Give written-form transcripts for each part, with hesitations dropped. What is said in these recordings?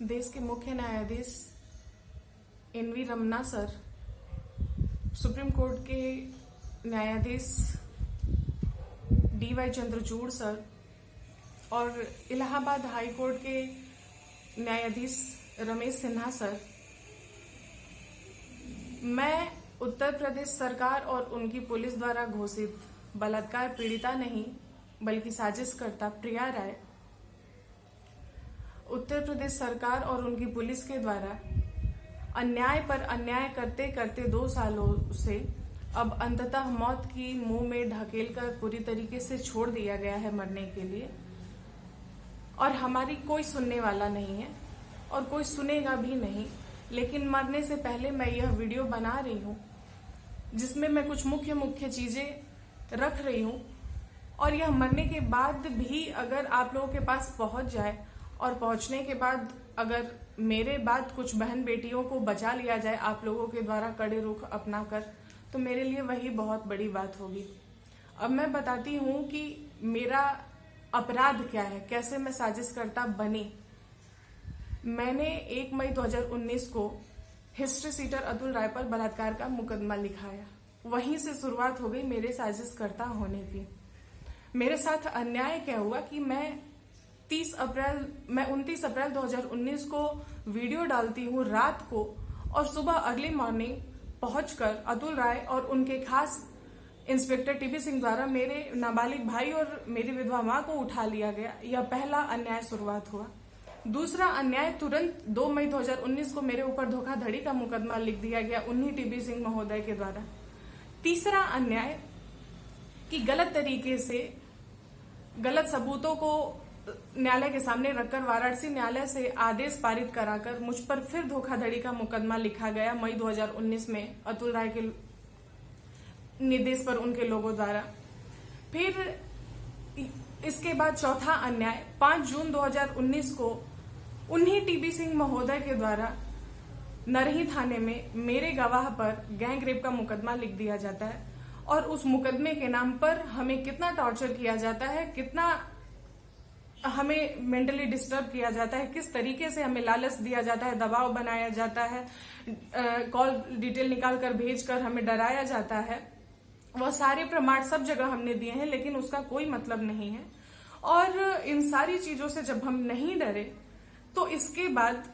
देश के मुख्य न्यायाधीश N V. Ramana sir, supreme court के न्यायाधीश डी.वाई. चंद्रचूड़ सर और इलाहाबाद हाई कोर्ट के न्यायाधीश रमेश सिन्हा सर, मैं उत्तर प्रदेश सरकार और उनकी पुलिस द्वारा घोषित बलात्कार पीड़िता नहीं बल्कि साजिशकर्ता प्रिया राय, उत्तर प्रदेश सरकार और उनकी पुलिस के द्वारा अन्याय पर अन्याय करते करते 2 सालों से अब अंततः मौत की मुंह में ढकेलकर पूरी तरीके से छोड़ दिया गया है मरने के लिए, और हमारी कोई सुनने वाला नहीं है और कोई सुनेगा भी नहीं। लेकिन मरने से पहले मैं यह वीडियो बना रही हूँ जिसमें मैं कुछ मुख्य चीजें रख रही हूँ, और यह मरने के बाद भी अगर आप लोगों के पास पहुंच जाए और पहुंचने के बाद अगर मेरे बाद कुछ बहन बेटियों को बचा लिया जाए आप लोगों के द्वारा कड़े रुख अपनाकर, तो मेरे लिए वही बहुत बड़ी बात होगी। अब मैं बताती हूँ कि मेरा अपराध क्या है, कैसे मैं साजिशकर्ता बनी। मैंने 1 मई 2019 को हिस्ट्री सीटर अतुल राय पर बलात्कार का मुकदमा लिखाया। वहीं से शुरुआत हो गई मेरे साजिशकर्ता होने की। मेरे साथ अन्याय क्या हुआ कि मैं 29 अप्रैल 2019 को वीडियो डालती हूँ रात को, और सुबह अर्ली मॉर्निंग पहुंचकर अतुल राय और उनके खास इंस्पेक्टर टीबी सिंह द्वारा मेरे नाबालिग भाई और मेरी विधवा मां को उठा लिया गया। यह पहला अन्याय शुरुआत हुआ। दूसरा अन्याय तुरंत 2 मई 2019 को मेरे ऊपर धोखाधड़ी का मुकदमा लिख दिया गया उन्हीं टीबी सिंह महोदय के द्वारा। तीसरा अन्याय कि गलत तरीके से गलत सबूतों को न्यायालय के सामने रखकर वाराणसी न्यायालय से आदेश पारित कराकर मुझ पर फिर धोखाधड़ी का मुकदमा लिखा गया मई 2019 में अतुल राय के निर्देश पर उनके लोगों द्वारा। फिर इसके बाद चौथा अन्याय 5 जून 2019 को उन्हीं टीबी सिंह महोदय के द्वारा नरही थाने में मेरे गवाह पर गैंग रेप का मुकदमा लिख दिया जाता है, और उस मुकदमे के नाम पर हमें कितना टॉर्चर किया जाता है, कितना हमें मेंटली डिस्टर्ब किया जाता है, किस तरीके से हमें लालच दिया जाता है, दबाव बनाया जाता है, कॉल डिटेल निकाल कर भेजकर हमें डराया जाता है। वह सारे प्रमाण सब जगह हमने दिए हैं, लेकिन उसका कोई मतलब नहीं है। और इन सारी चीजों से जब हम नहीं डरे, तो इसके बाद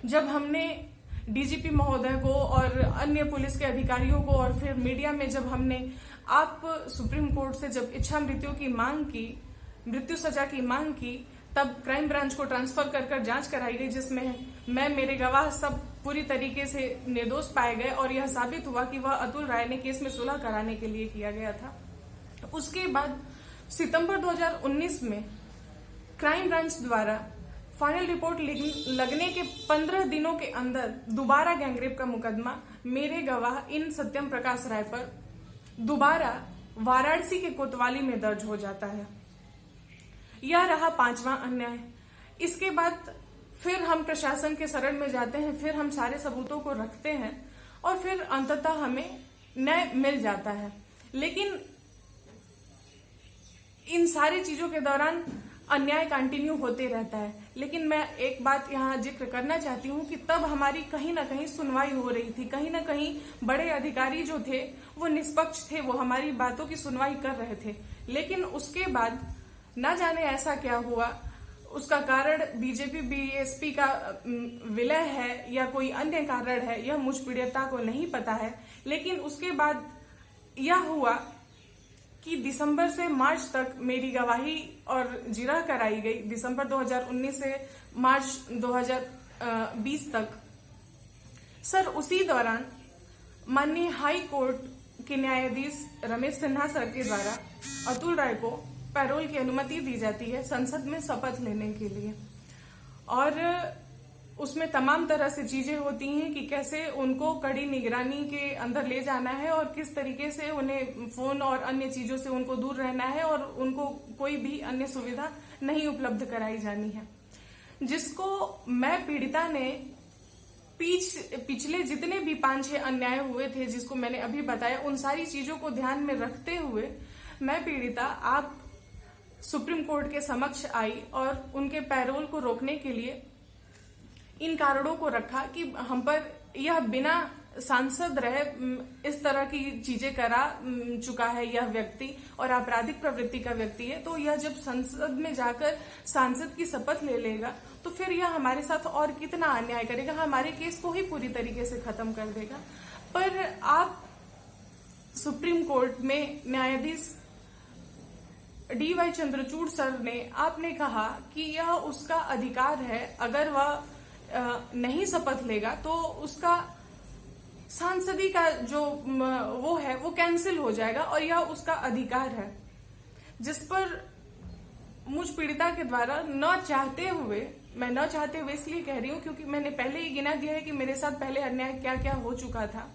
जब हमने डीजीपी महोदय को और अन्य पुलिस के अधिकारियों को और फिर मीडिया में जब हमने आप सुप्रीम कोर्ट से जब इच्छा मृत्यु सजा की मांग की, तब क्राइम ब्रांच को ट्रांसफर कर जांच कराई गई, जिसमें मैं मेरे गवाह सब पूरी तरीके से निर्दोष पाए गए, और यह साबित हुआ कि वह अतुल राय ने केस में सुलह कराने के लिए किया गया था। उसके बाद सितंबर 2019 में क्राइम ब्रांच द्वारा फाइनल रिपोर्ट लगने के 15 दिनों के अंदर दोबारा गैंगरेप का मुकदमा मेरे गवाह इन सत्यम प्रकाश राय पर दोबारा वाराणसी के कोतवाली में दर्ज हो जाता है। यह रहा 5वां अन्याय। इसके बाद फिर हम प्रशासन के शरण में जाते हैं, फिर हम सारे सबूतों को रखते हैं और फिर अंततः हमें न्याय मिल जाता है। लेकिन इन सारी चीजों के दौरान अन्याय कंटिन्यू होते रहता है। लेकिन मैं एक बात यहाँ जिक्र करना चाहती हूँ कि तब हमारी कहीं ना कहीं सुनवाई हो रही थी, कहीं ना कहीं बड़े अधिकारी जो थे वो निष्पक्ष थे, वो हमारी बातों की सुनवाई कर रहे थे। लेकिन उसके बाद न जाने ऐसा क्या हुआ, उसका कारण बीजेपी बीएसपी का विलय है या कोई अन्य कारण है, यह मुझ पीड़िता को नहीं पता है। लेकिन उसके बाद यह हुआ कि दिसंबर से मार्च तक मेरी गवाही और जिरह कराई गई, दिसंबर 2019 से मार्च 2020 तक। सर, उसी दौरान माननीय हाई कोर्ट के न्यायाधीश रमेश सिन्हा सर के द्वारा अतुल राय को पैरोल की अनुमति दी जाती है संसद में शपथ लेने के लिए, और उसमें तमाम तरह से चीजें होती हैं कि कैसे उनको कड़ी निगरानी के अंदर ले जाना है और किस तरीके से उन्हें फोन और अन्य चीजों से उनको दूर रहना है और उनको कोई भी अन्य सुविधा नहीं उपलब्ध कराई जानी है, जिसको मैं पीड़िता ने पिछले जितने भी 5-6 अन्याय हुए थे जिसको मैंने अभी बताया, उन सारी चीजों को ध्यान में रखते हुए मैं पीड़िता आप सुप्रीम कोर्ट के समक्ष आई और उनके पैरोल को रोकने के लिए इन कारणों को रखा कि हम पर यह बिना सांसद रहे इस तरह की चीजें करा चुका है यह व्यक्ति और आपराधिक प्रवृत्ति का व्यक्ति है, तो यह जब संसद में जाकर सांसद की शपथ ले लेगा तो फिर यह हमारे साथ और कितना अन्याय करेगा, हमारे केस को ही पूरी तरीके से खत्म कर देगा। पर आप सुप्रीम कोर्ट में न्यायाधीश DY चंद्रचूड़ सर ने आपने कहा कि यह उसका अधिकार है, अगर वह नहीं शपथ लेगा तो उसका सांसदी का जो वो है वो कैंसिल हो जाएगा और यह उसका अधिकार है। जिस पर मुझ पीड़िता के द्वारा न चाहते हुए, मैं न चाहते हुए इसलिए कह रही हूं क्योंकि मैंने पहले ही गिना दिया है कि मेरे साथ पहले अन्याय क्या क्या हो चुका था,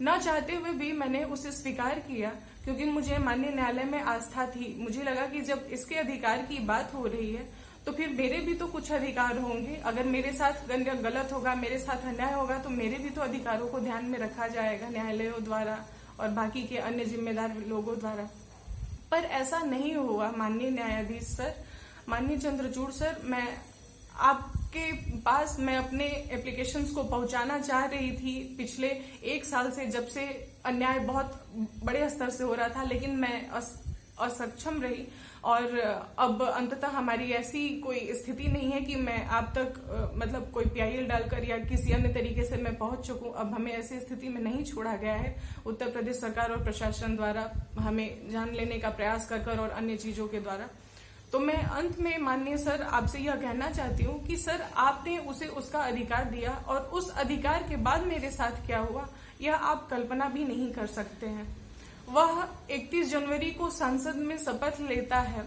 न चाहते हुए भी मैंने उसे स्वीकार किया क्योंकि मुझे माननीय न्यायालय में आस्था थी। मुझे लगा कि जब इसके अधिकार की बात हो रही है तो फिर मेरे भी तो कुछ अधिकार होंगे, अगर मेरे साथ गलत होगा, मेरे साथ अन्याय होगा तो मेरे भी तो अधिकारों को ध्यान में रखा जाएगा न्यायालयों द्वारा और बाकी के अन्य जिम्मेदार लोगों द्वारा। पर ऐसा नहीं हुआ। माननीय न्यायाधीश सर, माननीय चंद्रचूड़ सर, मैं आपके पास मैं अपने एप्लीकेशंस को पहुंचाना चाह रही थी पिछले 1 साल से, जब से अन्याय बहुत बड़े स्तर से हो रहा था, लेकिन मैं असक्षम रही और अब अंततः हमारी ऐसी कोई स्थिति नहीं है कि मैं आप तक मतलब कोई PIL डालकर या किसी अन्य तरीके से मैं पहुंच चुकूं। अब हमें ऐसी स्थिति में नहीं छोड़ा गया है उत्तर प्रदेश सरकार और प्रशासन द्वारा, हमें जान लेने का प्रयास कर और अन्य चीजों के द्वारा। तो मैं अंत में माननीय सर आपसे यह कहना चाहती हूँ कि सर आपने उसे उसका अधिकार दिया और उस अधिकार के बाद मेरे साथ क्या हुआ यह आप कल्पना भी नहीं कर सकते हैं। वह 31 जनवरी को संसद में शपथ लेता है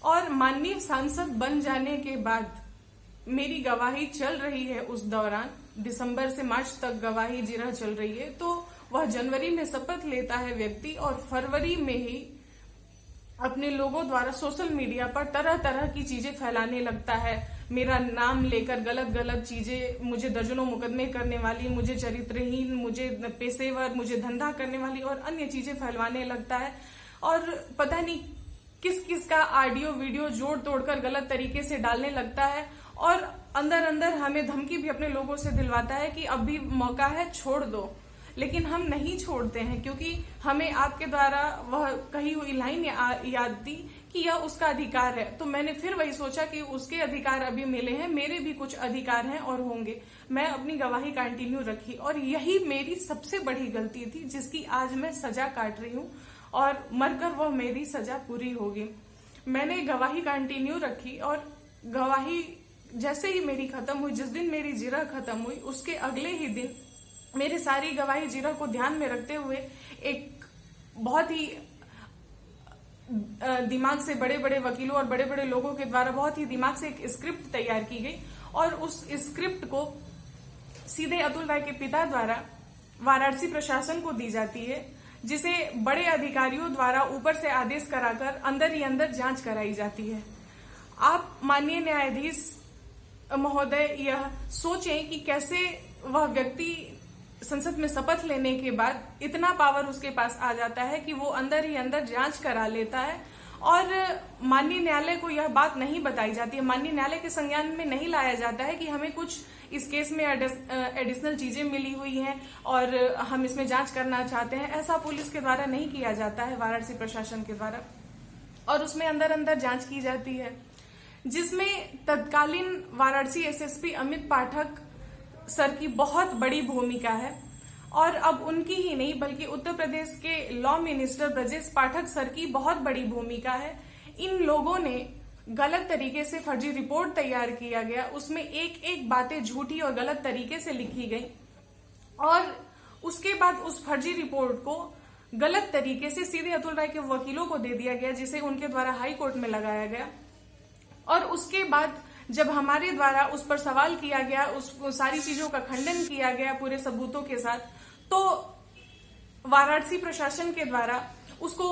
और माननीय सांसद बन जाने के बाद मेरी गवाही चल रही है, उस दौरान दिसंबर से मार्च तक गवाही जिरह चल रही है, तो वह जनवरी में शपथ लेता है व्यक्ति और फरवरी में ही अपने लोगों द्वारा सोशल मीडिया पर तरह तरह की चीजें फैलाने लगता है। मेरा नाम लेकर गलत गलत चीजें, मुझे दर्जनों मुकदमे करने वाली, मुझे चरित्रहीन, मुझे पेशेवर, मुझे धंधा करने वाली और अन्य चीजें फैलवाने लगता है। और पता नहीं किस किस का ऑडियो वीडियो जोड़ तोड़कर गलत तरीके से डालने लगता है और अंदर अंदर हमें धमकी भी अपने लोगों से दिलवाता है कि अब भी मौका है, छोड़ दो। लेकिन हम नहीं छोड़ते हैं क्योंकि हमें आपके द्वारा वह कही हुई लाइन याद थी कि यह उसका अधिकार है। तो मैंने फिर वही सोचा कि उसके अधिकार अभी मिले हैं, मेरे भी कुछ अधिकार हैं और होंगे। मैं अपनी गवाही कंटिन्यू रखी और यही मेरी सबसे बड़ी गलती थी जिसकी आज मैं सजा काट रही हूँ और मरकर वह मेरी सजा पूरी होगी। मैंने गवाही कंटिन्यू रखी और गवाही जैसे ही मेरी खत्म हुई, जिस दिन मेरी जिरह खत्म हुई उसके अगले ही दिन मेरी सारी गवाही जिरह को ध्यान में रखते हुए एक बहुत ही दिमाग से बड़े बड़े वकीलों और बड़े बड़े लोगों के द्वारा बहुत ही दिमाग से एक स्क्रिप्ट तैयार की गई और उस स्क्रिप्ट को सीधे अतुल राय के पिता द्वारा वाराणसी प्रशासन को दी जाती है, जिसे बड़े अधिकारियों द्वारा ऊपर से आदेश कराकर अंदर ही अंदर जांच कराई जाती है। आप माननीय न्यायाधीश महोदय यह सोचें कि कैसे वह व्यक्ति संसद में शपथ लेने के बाद इतना पावर उसके पास आ जाता है कि वो अंदर ही अंदर जांच करा लेता है और माननीय न्यायालय को यह बात नहीं बताई जाती है, माननीय न्यायालय के संज्ञान में नहीं लाया जाता है कि हमें कुछ इस केस में एडिशनल चीजें मिली हुई हैं और हम इसमें जांच करना चाहते हैं। ऐसा पुलिस के द्वारा नहीं किया जाता है, वाराणसी प्रशासन के द्वारा, और उसमें अंदर अंदर जांच की जाती है, जिसमें तत्कालीन वाराणसी SSP अमित पाठक सर की बहुत बड़ी भूमिका है। और अब उनकी ही नहीं बल्कि उत्तर प्रदेश के law minister Brajesh Pathak sir की बहुत बड़ी भूमिका है। इन लोगों ने गलत तरीके से फर्जी रिपोर्ट तैयार किया गया, उसमें एक एक बातें झूठी और गलत तरीके से लिखी गई और उसके बाद उस फर्जी रिपोर्ट को गलत तरीके से सीधे अतुल राय के वकीलों को दे दिया गया, जिसे उनके द्वारा हाई कोर्ट में लगाया गया। और उसके बाद जब हमारे द्वारा उस पर सवाल किया गया, उस सारी चीजों का खंडन किया गया पूरे सबूतों के साथ, तो वाराणसी प्रशासन के द्वारा उसको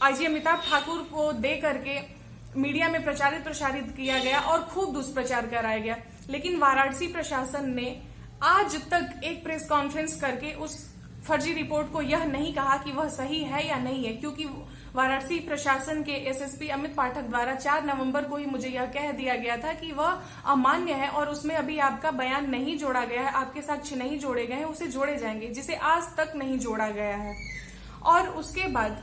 IG अमिताभ ठाकुर को दे करके मीडिया में प्रचारित किया गया और खूब दुष्प्रचार कराया गया। लेकिन वाराणसी प्रशासन ने आज तक एक प्रेस कॉन्फ्रेंस करके उस फर्जी रिपोर्ट को यह नहीं कहा कि वह सही है या नहीं है, क्योंकि वाराणसी प्रशासन के एसएसपी अमित पाठक द्वारा 4 नवंबर को ही मुझे यह कह दिया गया था कि वह अमान्य है और उसमें अभी आपका बयान नहीं जोड़ा गया है, आपके साक्ष्य नहीं जोड़े गए हैं, उसे जोड़े जाएंगे, जिसे आज तक नहीं जोड़ा गया है। और उसके बाद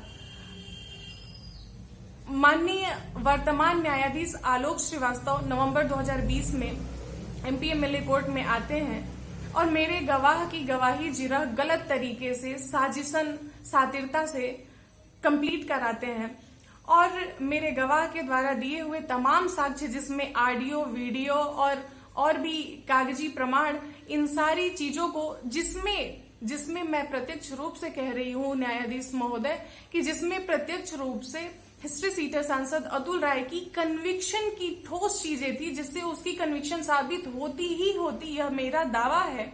माननीय वर्तमान न्यायाधीश आलोक श्रीवास्तव नवंबर 2020 में एमपीएमएलए कोर्ट में आते हैं और मेरे गवाह की गवाही जिरह गलत तरीके से साजिशन सातिरता से कंप्लीट कराते हैं और मेरे गवाह के द्वारा दिए हुए तमाम साक्ष्य, जिसमें ऑडियो, वीडियो और भी कागजी प्रमाण, इन सारी चीजों को जिसमें मैं प्रत्यक्ष रूप से कह रही हूं न्यायाधीश महोदय कि जिसमें प्रत्यक्ष रूप से हिस्ट्री सीटर सांसद अतुल राय की कन्विक्शन की ठोस चीजें थी, जिससे उसकी कन्विक्शन साबित होती ही होती, यह मेरा दावा है।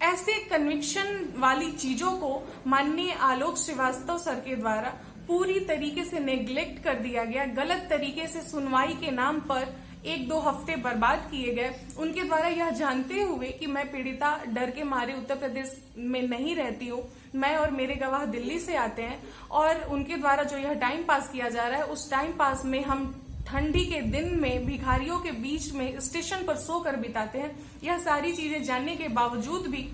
ऐसे कन्विक्शन वाली चीजों को माननीय आलोक श्रीवास्तव सर के द्वारा पूरी तरीके से नेग्लेक्ट कर दिया गया। गलत तरीके से सुनवाई के नाम पर 1-2 हफ्ते बर्बाद किए गए। उनके द्वारा यह जानते हुए कि मैं पीड़िता डर के मारे उत्तर प्रदेश में नहीं रहती हूँ, मैं और मेरे गवाह दिल्ली से आते हैं और उनके द्वारा जो यह टाइम पास किया जा रहा है, उस टाइम पास में हम ठंडी के दिन में भिखारियों के बीच में स्टेशन पर सोकर बिताते हैं। यह सारी चीजें जानने के बावजूद भी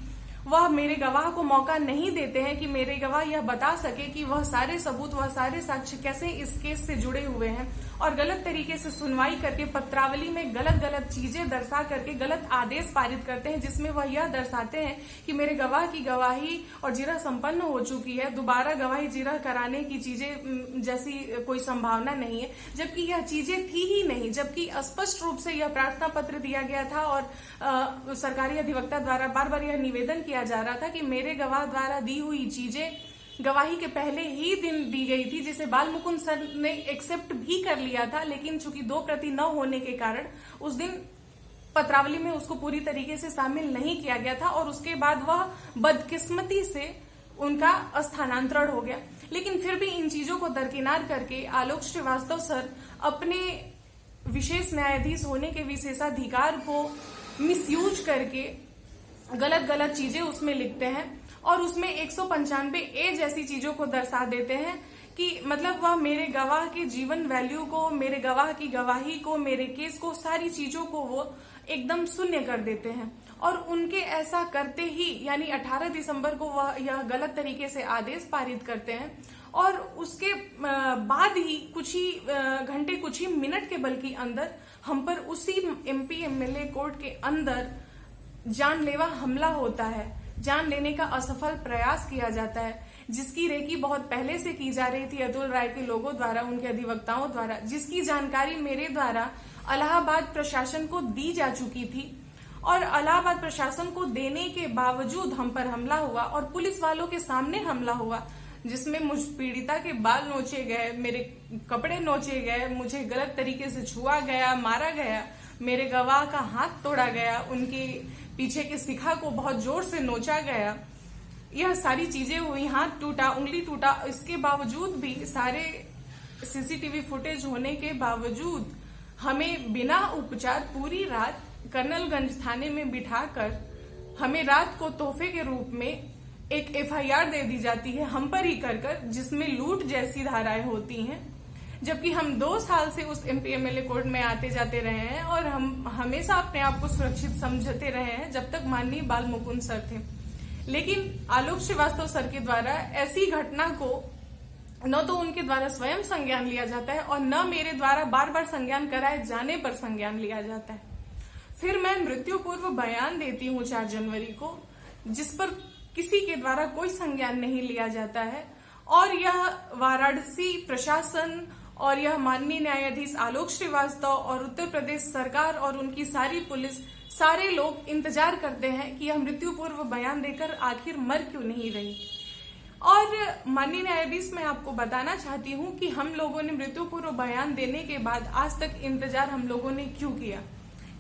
वह मेरे गवाह को मौका नहीं देते हैं कि मेरे गवाह यह बता सके कि वह सारे सबूत, वह सारे साक्ष्य कैसे इस केस से जुड़े हुए हैं, और गलत तरीके से सुनवाई करके पत्रावली में गलत चीजें दर्शा करके गलत आदेश पारित करते हैं, जिसमें वह यह दर्शाते हैं कि मेरे गवाह की गवाही और जिरह संपन्न हो चुकी है, दोबारा गवाही जिरह कराने की चीजें जैसी कोई संभावना नहीं है, जबकि यह चीजें थी ही नहीं। जबकि स्पष्ट रूप से यह प्रार्थना पत्र दिया गया था और सरकारी अधिवक्ता द्वारा बार बार यह निवेदन किया जा रहा था कि मेरे गवाह द्वारा दी हुई चीजें गवाही के पहले ही दिन दी गई थी, जिसे बाल मुकुंद सर ने एक्सेप्ट भी कर लिया था, लेकिन चूंकि 2 प्रति न होने के कारण उस दिन पत्रावली में उसको पूरी तरीके से शामिल नहीं किया गया था और उसके बाद वह बदकिस्मती से उनका स्थानांतरण हो गया। लेकिन फिर भी इन चीजों को दरकिनार करके आलोक श्रीवास्तव सर अपने विशेष न्यायाधीश होने के विशेषाधिकार को मिसयूज करके गलत चीजें उसमें लिखते हैं और उसमें 195A जैसी चीजों को दर्शा देते हैं कि मतलब वह मेरे गवाह के जीवन वैल्यू को, मेरे गवाह की गवाही को, मेरे केस को, सारी चीजों को वो एकदम शून्य कर देते हैं। और उनके ऐसा करते ही यानी 18 दिसंबर को वह यह गलत तरीके से आदेश पारित करते हैं और उसके बाद ही कुछ ही घंटे, कुछ ही मिनट के बल्कि अंदर हम पर उसी एमपीएमएलए कोर्ट के अंदर जानलेवा हमला होता है, जान लेने का असफल प्रयास किया जाता है, जिसकी रेकी बहुत पहले से की जा रही थी अतुल राय के लोगों द्वारा, उनके अधिवक्ताओं द्वारा, जिसकी जानकारी मेरे द्वारा इलाहाबाद प्रशासन को दी जा चुकी थी और इलाहाबाद प्रशासन को देने के बावजूद हम पर हमला हुआ और पुलिस वालों के सामने हमला हुआ, जिसमें मुझ पीड़िता के बाल नोचे गए, मेरे कपड़े नोचे गए, मुझे गलत तरीके से छुआ गया, मारा गया, मेरे गवाह का हाथ तोड़ा गया, उनके पीछे के शिखा को बहुत जोर से नोचा गया। यह सारी चीजें हुई, हाथ टूटा, उंगली टूटा। इसके बावजूद भी, सारे सीसीटीवी फुटेज होने के बावजूद हमें बिना उपचार पूरी रात कर्नलगंज थाने में बिठाकर हमें रात को तोहफे के रूप में एक एफआईआर दे दी जाती है हम पर ही कर, जिसमें लूट जैसी धाराएं होती हैं। जबकि हम 2 साल से उस एमपीएमएलए कोर्ट में आते जाते रहे हैं और हम हमेशा अपने आप को सुरक्षित समझते रहे हैं जब तक माननीय बाल मुकुंद सर थे। लेकिन आलोक श्रीवास्तव सर के द्वारा ऐसी घटना को न तो उनके द्वारा स्वयं संज्ञान लिया जाता है और न मेरे द्वारा बार बार संज्ञान कराए जाने पर संज्ञान लिया जाता है। फिर मैं मृत्यु पूर्व बयान देती हूँ 4 जनवरी को, जिस पर किसी के द्वारा कोई संज्ञान नहीं लिया जाता है और यह वाराणसी प्रशासन और यह माननीय न्यायाधीश आलोक श्रीवास्तव और उत्तर प्रदेश सरकार और उनकी सारी पुलिस, सारे लोग इंतजार करते हैं कि यह मृत्यु पूर्व बयान देकर आखिर मर क्यों नहीं रही। और माननीय न्यायाधीश, मैं आपको बताना चाहती हूं कि हम लोगों ने मृत्यु पूर्व बयान देने के बाद आज तक इंतजार हम लोगों ने क्यों किया?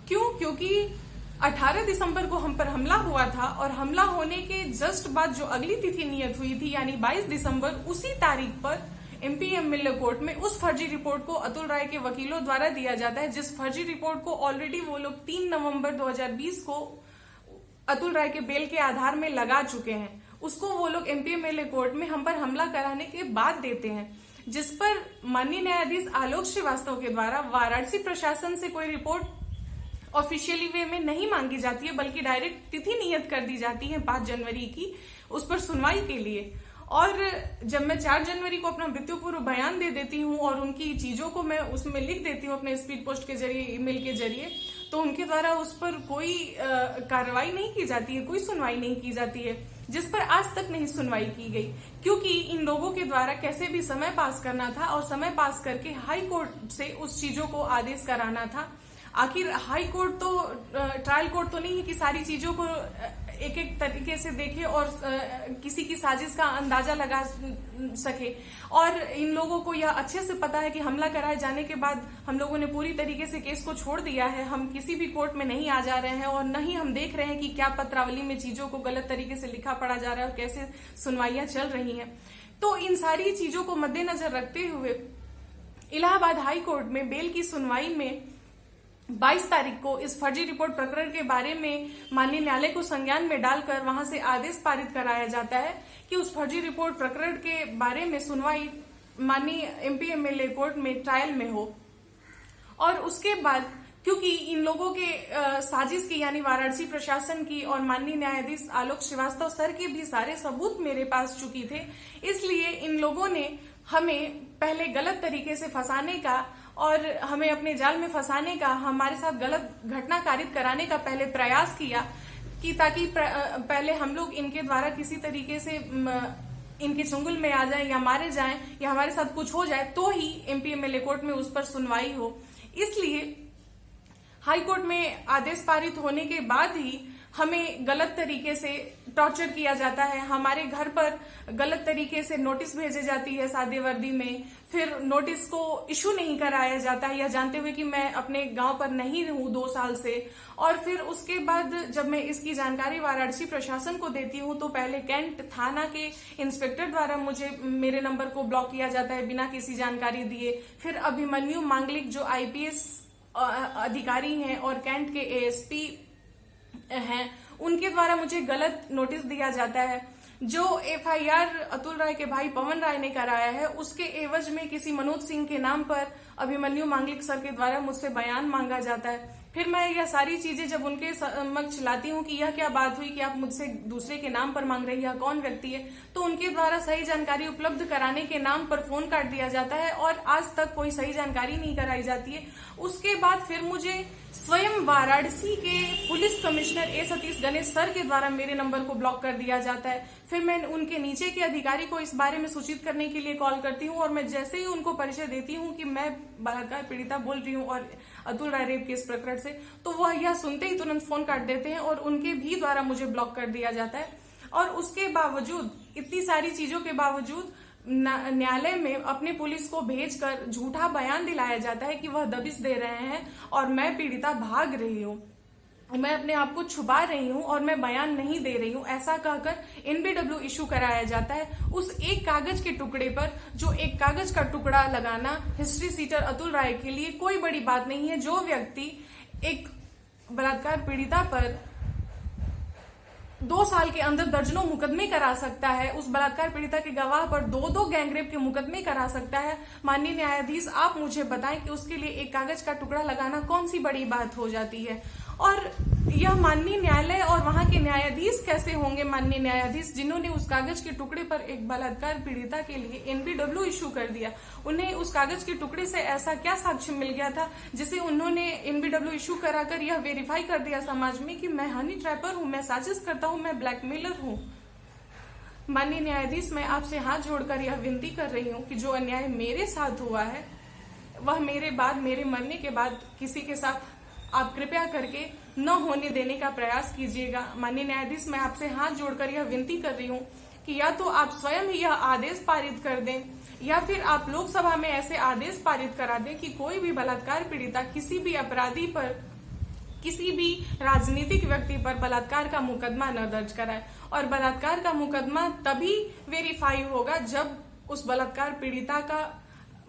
क्योंकि 18 दिसंबर को हम पर हमला हुआ था और हमला होने के जस्ट बाद जो अगली तिथि नियत हुई थी यानी 22 दिसंबर, उसी तारीख पर एमपीएमएलए कोर्ट में उस फर्जी रिपोर्ट को अतुल राय के वकीलों द्वारा दिया जाता है, जिस फर्जी रिपोर्ट को ऑलरेडी वो लोग 3 नवंबर 2020 को अतुल राय के बेल के आधार में लगा चुके हैं। उसको वो लोग एमपीएमएलए कोर्ट में हम पर हमला कराने के बाद देते हैं। जिस पर माननीय न्यायाधीश आलोक श्रीवास्तव के द्वारा वाराणसी प्रशासन से कोई रिपोर्ट ऑफिशियली वे में नहीं मांगी जाती है, बल्कि डायरेक्ट तिथि नियत कर दी जाती है 5 जनवरी की उस पर सुनवाई के लिए। और जब मैं 4 जनवरी को अपना मृत्यु पूर्व बयान दे देती हूँ और उनकी चीजों को मैं उसमें लिख देती हूँ अपने स्पीड पोस्ट के जरिए, ईमेल के जरिए, तो उनके द्वारा उस पर कोई कार्रवाई नहीं की जाती है, कोई सुनवाई नहीं की जाती है, जिस पर आज तक नहीं सुनवाई की गई, क्योंकि इन लोगों के द्वारा कैसे भी समय पास करना था और समय पास करके हाई कोर्ट से उस चीजों को आदेश कराना था। आखिर हाई कोर्ट तो ट्रायल कोर्ट तो नहीं है कि सारी चीजों को एक एक तरीके से देखे और किसी की साजिश का अंदाजा लगा सके। और इन लोगों को यह अच्छे से पता है कि हमला कराए जाने के बाद हम लोगों ने पूरी तरीके से केस को छोड़ दिया है, हम किसी भी कोर्ट में नहीं आ जा रहे हैं और न ही हम देख रहे हैं कि क्या पत्रावली में चीजों को गलत तरीके से लिखा पड़ा जा रहा है और कैसे सुनवाइयां चल रही हैं। तो इन सारी चीजों को मद्देनजर रखते हुए इलाहाबाद हाई कोर्ट में बेल की सुनवाई में 22 तारीख को इस फर्जी रिपोर्ट प्रकरण के बारे में माननीय न्यायालय को संज्ञान में डालकर वहां से आदेश पारित कराया जाता है कि उस फर्जी रिपोर्ट प्रकरण के बारे में सुनवाई माननीय एमपी एमएलए कोर्ट में ट्रायल में हो। और उसके बाद क्योंकि इन लोगों के साजिश की यानी वाराणसी प्रशासन की और माननीय न्यायाधीश आलोक श्रीवास्तव सर के भी सारे सबूत मेरे पास चुकी थे, इसलिए इन लोगों ने हमें पहले गलत तरीके से फंसाने का और हमें अपने जाल में फंसाने का, हमारे साथ गलत घटना कारित कराने का पहले प्रयास किया कि ताकि पहले हम लोग इनके द्वारा किसी तरीके से इनके चुंगल में आ जाएं या मारे जाएं या हमारे साथ कुछ हो जाए तो ही एमपी एमएलए कोर्ट में उस पर सुनवाई हो। इसलिए हाई कोर्ट में आदेश पारित होने के बाद ही हमें गलत तरीके से टॉर्चर किया जाता है, हमारे घर पर गलत तरीके से नोटिस भेजे जाती है सादे वर्दी में, फिर नोटिस को इशू नहीं कराया जाता है, यह जानते हुए कि मैं अपने गांव पर नहीं रहूं 2 साल से। और फिर उसके बाद जब मैं इसकी जानकारी वाराणसी प्रशासन को देती हूं तो पहले कैंट थाना के इंस्पेक्टर द्वारा मेरे नंबर को ब्लॉक किया जाता है बिना किसी जानकारी दिए। फिर अभिमन्यु मांगलिक जो आईपीएस अधिकारी हैं और कैंट के एएसपी हैं, उनके द्वारा मुझे गलत नोटिस दिया जाता है। जो एफआईआर अतुल राय के भाई पवन राय ने कराया है उसके एवज में किसी मनोज सिंह के नाम पर अभिमन्यु मांगलिक सर के द्वारा मुझसे बयान मांगा जाता है। फिर मैं यह सारी चीजें जब उनके समक्ष लाती हूँ कि यह क्या बात हुई कि आप मुझसे दूसरे के नाम पर मांग रही है, कौन व्यक्ति है, तो उनके द्वारा सही जानकारी उपलब्ध कराने के नाम पर फोन काट दिया जाता है और आज तक कोई सही जानकारी नहीं कराई जाती है। उसके बाद फिर मुझे स्वयं वाराणसी के पुलिस कमिश्नर ए सतीश गणेश सर के द्वारा मेरे नंबर को ब्लॉक कर दिया जाता है। फिर मैं उनके नीचे के अधिकारी को इस बारे में सूचित करने के लिए कॉल करती हूँ और मैं जैसे ही उनको परिचय देती हूँ कि मैं बलात्कार पीड़िता बोल रही हूँ और अतुल राय रेप केस प्रकरण से, तो वह यह सुनते ही तुरंत फोन काट देते हैं और उनके भी द्वारा मुझे ब्लॉक कर दिया जाता है। और उसके बावजूद, इतनी सारी चीजों के बावजूद न्यायालय में अपने पुलिस को भेजकर झूठा बयान दिलाया जाता है कि वह दबिश दे रहे हैं और मैं पीड़िता भाग रही हूँ, मैं अपने आप को छुपा रही हूँ और मैं बयान नहीं दे रही हूँ, ऐसा कहकर एनबीडब्ल्यू इशू कराया जाता है। उस एक कागज के टुकड़े पर, जो एक कागज का टुकड़ा लगाना हिस्ट्री सीटर अतुल राय के लिए कोई बड़ी बात नहीं है। जो व्यक्ति एक बलात्कार पीड़िता पर 2 साल के अंदर दर्जनों मुकदमे करा सकता है, उस बलात्कार पीड़िता के गवाह पर 2-2 गैंगरेप के मुकदमे करा सकता है, माननीय न्यायाधीश आप मुझे बताएं कि उसके लिए एक कागज का टुकड़ा लगाना कौन सी बड़ी बात हो जाती है। और यह माननीय न्यायालय और वहां के न्यायाधीश कैसे होंगे माननीय न्यायाधीश जिन्होंने उस कागज के टुकड़े पर एक बलात्कार पीड़िता के लिए एनबीडब्ल्यू इशू कर दिया। उन्हें उस कागज के टुकड़े से ऐसा क्या साक्ष्य मिल गया था जिसे उन्होंने एनबीडब्ल्यू इशू कराकर यह वेरीफाई कर दिया समाज में कि मैं हनी ट्रैपर हूं, मैं साजिश करता हूं, मैं ब्लैकमेलर हूं। माननीय न्यायाधीश, मैं आपसे हाथ जोड़कर यह विनती कर रही हूँ कि जो अन्याय मेरे साथ हुआ है वह मेरे मरने के बाद किसी के साथ आप कृपया करके न होने देने का प्रयास कीजिएगा। माननीय न्यायाधीश, मैं आपसे हाथ जोड़कर यह विनती कर रही हूँ कि या तो आप स्वयं ही यह आदेश पारित कर दें या फिर आप लोकसभा में ऐसे आदेश पारित करा दें कि कोई भी बलात्कार पीड़िता किसी भी अपराधी पर, किसी भी राजनीतिक व्यक्ति पर बलात्कार का मुकदमा न दर्ज कराए। और बलात्कार का मुकदमा तभी वेरीफाई होगा जब उस बलात्कार पीड़िता का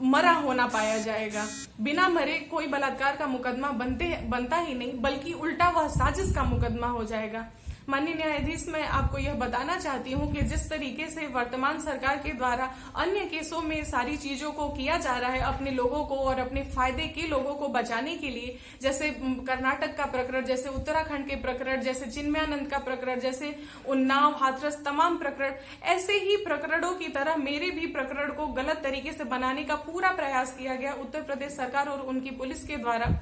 मरा होना पाया जाएगा। बिना मरे कोई बलात्कार का मुकदमा बनता ही नहीं, बल्कि उल्टा वह साजिश का मुकदमा हो जाएगा। माननीय न्यायाधीश, मैं आपको यह बताना चाहती हूं कि जिस तरीके से वर्तमान सरकार के द्वारा अन्य केसों में सारी चीजों को किया जा रहा है अपने लोगों को और अपने फायदे के लोगों को बचाने के लिए, जैसे कर्नाटक का प्रकरण, जैसे उत्तराखंड के प्रकरण, जैसे चिन्मयानंद का प्रकरण, जैसे उन्नाव, हाथरस, तमाम प्रकरण, ऐसे ही प्रकरणों की तरह मेरे भी प्रकरण को गलत तरीके से बनाने का पूरा प्रयास किया गया उत्तर प्रदेश सरकार और उनकी पुलिस के द्वारा।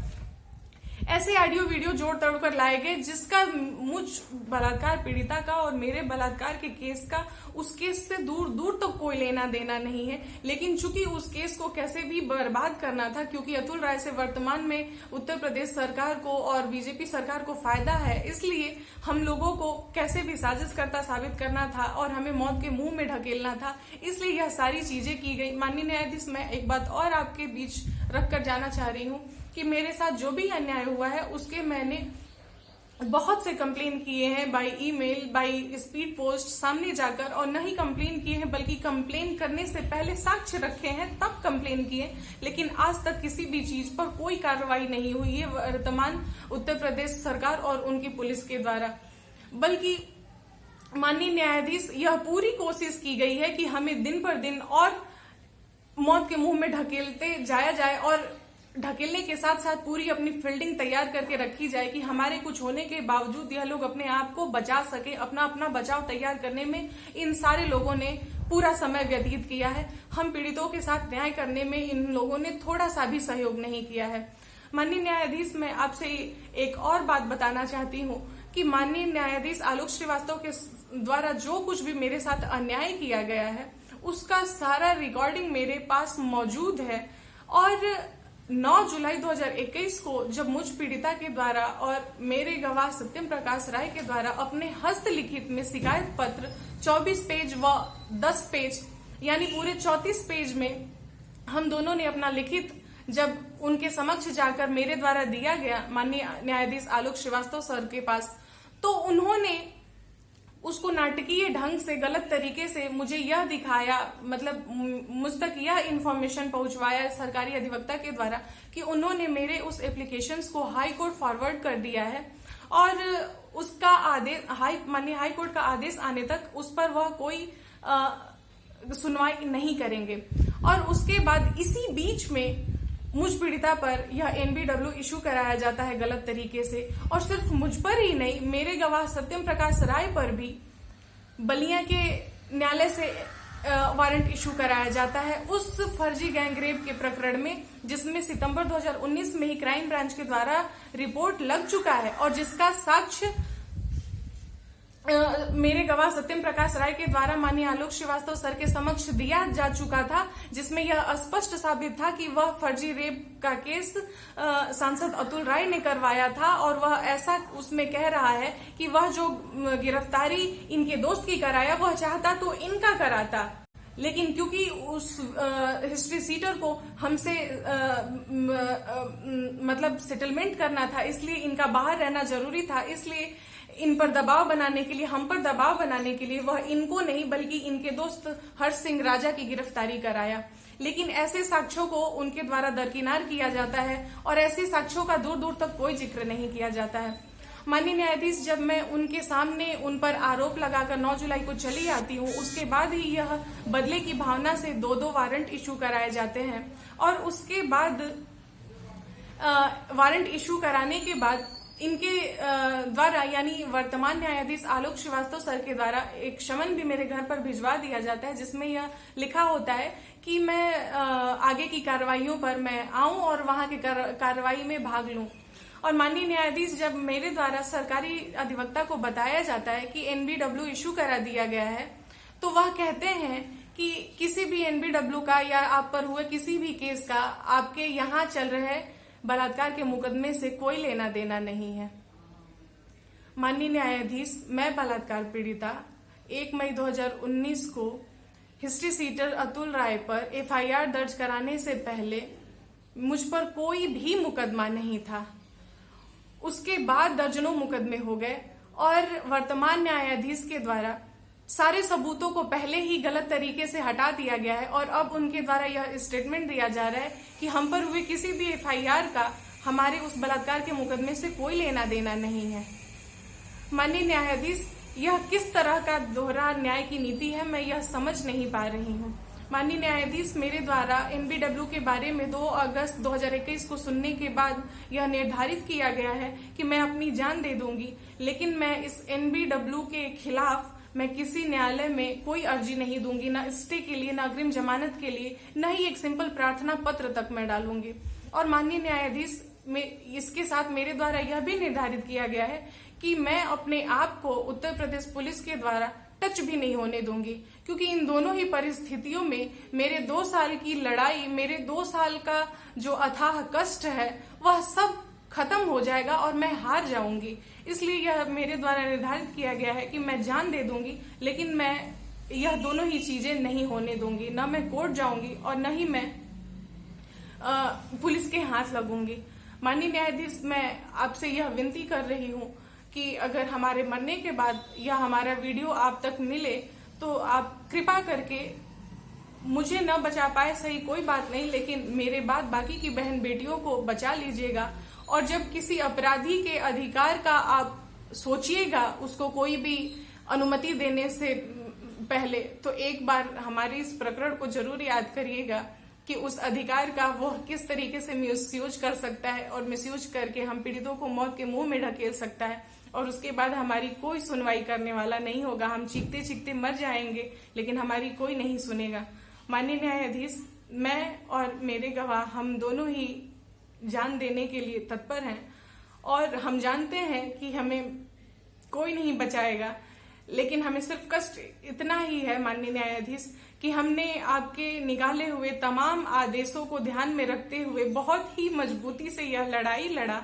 ऐसे ऑडियो वीडियो जोड़ तोड़ कर लाए गए जिसका मुझ बलात्कार पीड़िता का और मेरे बलात्कार के केस का उस केस से दूर दूर तक कोई लेना देना नहीं है। लेकिन चूंकि उस केस को कैसे भी बर्बाद करना था, क्योंकि अतुल राय से वर्तमान में उत्तर प्रदेश सरकार को और बीजेपी सरकार को फायदा है, इसलिए हम लोगों को कैसे भी साजिशकर्ता साबित करना था और हमें मौत के मुंह में ढकेलना था, इसलिए यह सारी चीजें की गई। माननीय न्यायाधीश, मैं एक बात और आपके बीच रखकर जाना चाह रही हूँ कि मेरे साथ जो भी अन्याय हुआ है उसके मैंने बहुत से कंप्लेन किए हैं, by email, by speed post, सामने जाकर, और न ही कंप्लेन किए हैं बल्कि कंप्लेन करने से पहले साक्ष्य रखे हैं तब कंप्लेन किए, लेकिन आज तक किसी भी चीज पर कोई कार्रवाई नहीं हुई है वर्तमान उत्तर प्रदेश सरकार और उनकी पुलिस के द्वारा। बल्कि माननीय न्यायाधीश, यह पूरी कोशिश की गई है कि हमें दिन पर दिन और मौत के मुंह में ढकेलते जाया जाए और ढकेलने के साथ साथ पूरी अपनी फील्डिंग तैयार करके रखी जाए कि हमारे कुछ होने के बावजूद यह लोग अपने आप को बचा सके। अपना बचाव तैयार करने में इन सारे लोगों ने पूरा समय व्यतीत किया है। हम पीड़ितों के साथ न्याय करने में इन लोगों ने थोड़ा सा भी सहयोग नहीं किया है। माननीय न्यायाधीश, मैं आपसे एक और बात बताना चाहती हूँ कि माननीय न्यायाधीश आलोक श्रीवास्तव के द्वारा जो कुछ भी मेरे साथ अन्याय किया गया है उसका सारा रिकॉर्डिंग मेरे पास मौजूद है। और 9 जुलाई 2021 को जब मुझ पीड़िता के द्वारा और मेरे गवाह सत्यम प्रकाश राय के द्वारा अपने हस्तलिखित में शिकायत पत्र 24 पेज व 10 पेज यानी पूरे 34 पेज में हम दोनों ने अपना लिखित जब उनके समक्ष जाकर मेरे द्वारा दिया गया माननीय न्यायाधीश आलोक श्रीवास्तव सर के पास, तो उन्होंने उसको नाटकीय ढंग से गलत तरीके से मुझे यह दिखाया, मतलब मुझ तक यह इंफॉर्मेशन पहुंचवाया सरकारी अधिवक्ता के द्वारा कि उन्होंने मेरे उस एप्लीकेशंस को हाई कोर्ट फॉरवर्ड कर दिया है और उसका आदेश माननीय हाई कोर्ट का आदेश आने तक उस पर वह कोई सुनवाई नहीं करेंगे। और उसके बाद इसी बीच में मुझ पीड़िता पर यह एनबीडब्ल्यू इशू कराया जाता है गलत तरीके से, और सिर्फ मुझ पर ही नहीं, मेरे गवाह सत्यम प्रकाश राय पर भी बलिया के न्यायालय से वारंट इशू कराया जाता है उस फर्जी गैंगरेप के प्रकरण में, जिसमें सितंबर 2019 में ही क्राइम ब्रांच के द्वारा रिपोर्ट लग चुका है और जिसका साक्ष्य मेरे गवाह सत्यम प्रकाश राय के द्वारा माननीय आलोक श्रीवास्तव सर के समक्ष दिया जा चुका था, जिसमें यह स्पष्ट साबित था कि वह फर्जी रेप का केस सांसद अतुल राय ने करवाया था और वह ऐसा उसमें कह रहा है कि वह जो गिरफ्तारी इनके दोस्त की कराया वह चाहता तो इनका कराता, लेकिन क्योंकि उस हिस्ट्री सीटर को हमसे मतलब सेटलमेंट करना था, इसलिए इनका बाहर रहना जरूरी था, इसलिए इन पर दबाव बनाने के लिए, हम पर दबाव बनाने के लिए वह इनको नहीं बल्कि इनके दोस्त हर्ष सिंह राजा की गिरफ्तारी कराया। लेकिन ऐसे साक्ष्यों को उनके द्वारा दरकिनार किया जाता है और ऐसे साक्ष्यों का दूर दूर तक कोई जिक्र नहीं किया जाता है। माननीय न्यायाधीश, जब मैं उनके सामने उन पर आरोप लगाकर 9 जुलाई को चली आती हूँ, उसके बाद ही यह बदले की भावना से 2 वारंट इशू कराए जाते हैं और उसके बाद वारंट इशू कराने के बाद इनके द्वारा यानी वर्तमान न्यायाधीश आलोक श्रीवास्तव सर के द्वारा एक समन भी मेरे घर पर भिजवा दिया जाता है, जिसमें यह लिखा होता है कि मैं आगे की कार्रवाइयों पर मैं आऊं और वहां की कार्रवाई में भाग लूं। और माननीय न्यायाधीश, जब मेरे द्वारा सरकारी अधिवक्ता को बताया जाता है कि एनबीडब्ल्यू इशू करा दिया गया है, तो वह कहते हैं कि किसी भी एनबीडब्ल्यू का या आप पर हुए किसी भी केस का आपके यहाँ चल रहे बलात्कार के मुकदमे से कोई लेना देना नहीं है। माननीय न्यायाधीश, मैं बलात्कार पीड़िता 1 मई 2019 को हिस्ट्री सीटर अतुल राय पर एफआईआर दर्ज कराने से पहले मुझ पर कोई भी मुकदमा नहीं था। उसके बाद दर्जनों मुकदमे हो गए और वर्तमान न्यायाधीश के द्वारा सारे सबूतों को पहले ही गलत तरीके से हटा दिया गया है और अब उनके द्वारा यह स्टेटमेंट दिया जा रहा है कि हम पर हुए किसी भी एफआईआर का हमारे उस बलात्कार के मुकदमे से कोई लेना देना नहीं है। माननीय न्यायाधीश, यह किस तरह का दोहरा न्याय की नीति है, मैं यह समझ नहीं पा रही हूँ। माननीय न्यायाधीश, मेरे द्वारा एनबीडब्ल्यू के बारे में 2 अगस्त 2021 को सुनने के बाद यह निर्धारित किया गया है कि मैं अपनी जान दे दूंगी, लेकिन मैं इस एनबीडब्ल्यू के खिलाफ मैं किसी न्यायालय में कोई अर्जी नहीं दूंगी, ना स्टे के लिए, ना अग्रिम जमानत के लिए, न ही एक सिंपल प्रार्थना पत्र तक मैं डालूंगी। और माननीय न्यायाधीश, इसके साथ मेरे द्वारा यह भी निर्धारित किया गया है कि मैं अपने आप को उत्तर प्रदेश पुलिस के द्वारा टच भी नहीं होने दूंगी, क्योंकि इन दोनों ही परिस्थितियों में मेरे 2 साल की लड़ाई, मेरे 2 साल का जो अथाह कष्ट है, वह सब खत्म हो जाएगा और मैं हार जाऊंगी। इसलिए यह मेरे द्वारा निर्धारित किया गया है कि मैं जान दे दूंगी, लेकिन मैं यह दोनों ही चीजें नहीं होने दूंगी। न मैं कोर्ट जाऊंगी और न ही मैं पुलिस के हाथ लगूंगी। माननीय न्यायाधीश, मैं आपसे यह विनती कर रही हूँ कि अगर हमारे मरने के बाद यह हमारा वीडियो आप तक मिले तो आप कृपा करके, मुझे न बचा पाए सही, कोई बात नहीं, लेकिन मेरे बाद बाकी की बहन बेटियों को बचा लीजिएगा। और जब किसी अपराधी के अधिकार का आप सोचिएगा, उसको कोई भी अनुमति देने से पहले, तो एक बार हमारे इस प्रकरण को जरूर याद करिएगा कि उस अधिकार का वह किस तरीके से मिसयूज कर सकता है, और मिसयूज करके हम पीड़ितों को मौत के मुंह में ढकेल सकता है, और उसके बाद हमारी कोई सुनवाई करने वाला नहीं होगा। हम चीखते चीखते मर जाएंगे, लेकिन हमारी कोई नहीं सुनेगा। माननीय न्यायाधीश, मैं और मेरे गवाह, हम दोनों ही जान देने के लिए तत्पर हैं, और हम जानते हैं कि हमें कोई नहीं बचाएगा, लेकिन हमें सिर्फ कष्ट इतना ही है माननीय न्यायाधीश कि हमने आपके निकाले हुए तमाम आदेशों को ध्यान में रखते हुए बहुत ही मजबूती से यह लड़ाई लड़ा।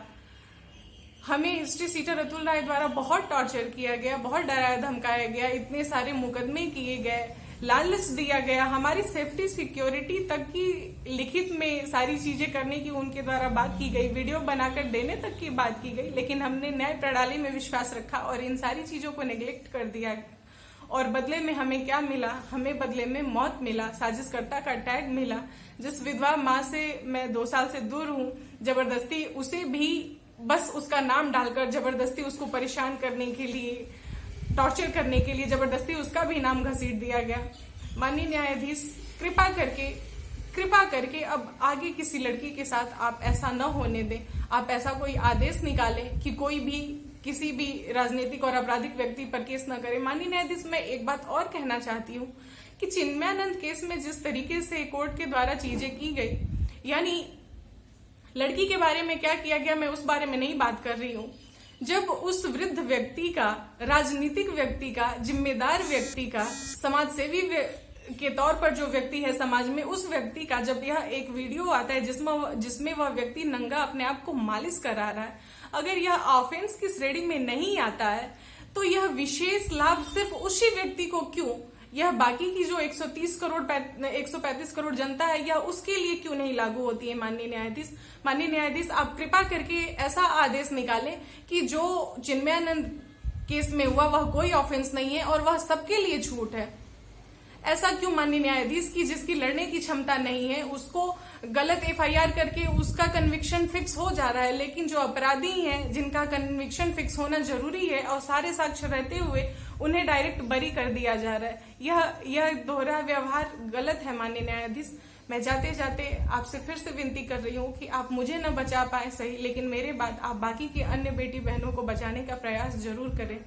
हमें हिस्ट्री सीटर अतुल राय द्वारा बहुत टॉर्चर किया गया, बहुत डराया धमकाया गया, इतने सारे मुकदमे किए गए, लालच दिया गया, हमारी सेफ्टी सिक्योरिटी तक की लिखित में सारी चीजें करने की उनके द्वारा बात की गई, वीडियो बनाकर देने तक की बात की गई, लेकिन हमने न्याय प्रणाली में विश्वास रखा और इन सारी चीजों को नेग्लेक्ट कर दिया। और बदले में हमें क्या मिला? हमें बदले में मौत मिला, साजिशकर्ता का टैग मिला। जिस विधवा माँ से मैं 2 साल से दूर हूँ, जबरदस्ती उसे भी बस उसका नाम डालकर जबरदस्ती उसको परेशान करने के लिए, टॉर्चर करने के लिए जबरदस्ती उसका भी नाम घसीट दिया गया। माननीय न्यायाधीश, कृपा करके अब आगे किसी लड़की के साथ आप ऐसा न होने दें। आप ऐसा कोई आदेश निकालें कि कोई भी किसी भी राजनीतिक और आपराधिक व्यक्ति पर केस न करे। माननीय न्यायाधीश, मैं एक बात और कहना चाहती हूँ कि चिन्मयानंद केस में जिस तरीके से कोर्ट के द्वारा चीजें की गई, यानी लड़की के बारे में क्या किया गया, मैं उस बारे में नहीं बात कर रही हूँ। जब उस वृद्ध व्यक्ति का, राजनीतिक व्यक्ति का, जिम्मेदार व्यक्ति का, समाजसेवी के तौर पर जो व्यक्ति है समाज में, उस व्यक्ति का जब यह एक वीडियो आता है जिसमें वह व्यक्ति नंगा अपने आप को मालिश करा रहा है, अगर यह ऑफेंस की श्रेणी में नहीं आता है तो यह विशेष लाभ सिर्फ उसी व्यक्ति को क्यों, यह बाकी की जो 135 करोड़ जनता है, यह उसके लिए क्यों नहीं लागू होती है? माननीय न्यायाधीश, आप कृपा करके ऐसा आदेश निकालें कि जो चिन्मयानंद केस में हुआ वह कोई ऑफेंस नहीं है और वह सबके लिए छूट है। ऐसा क्यों माननीय न्यायाधीश की जिसकी लड़ने की क्षमता नहीं है उसको गलत एफआईआर करके उसका कन्विक्शन फिक्स हो जा रहा है, लेकिन जो अपराधी हैं जिनका कन्विक्शन फिक्स होना जरूरी है और सारे साक्ष्य रहते हुए उन्हें डायरेक्ट बरी कर दिया जा रहा है। यह दोहरा व्यवहार गलत है। माननीय न्यायाधीश, मैं जाते जाते आपसे फिर से विनती कर रही हूँ कि आप मुझे न बचा पाए सही, लेकिन मेरे बाद आप बाकी की अन्य बेटी बहनों को बचाने का प्रयास जरूर करें।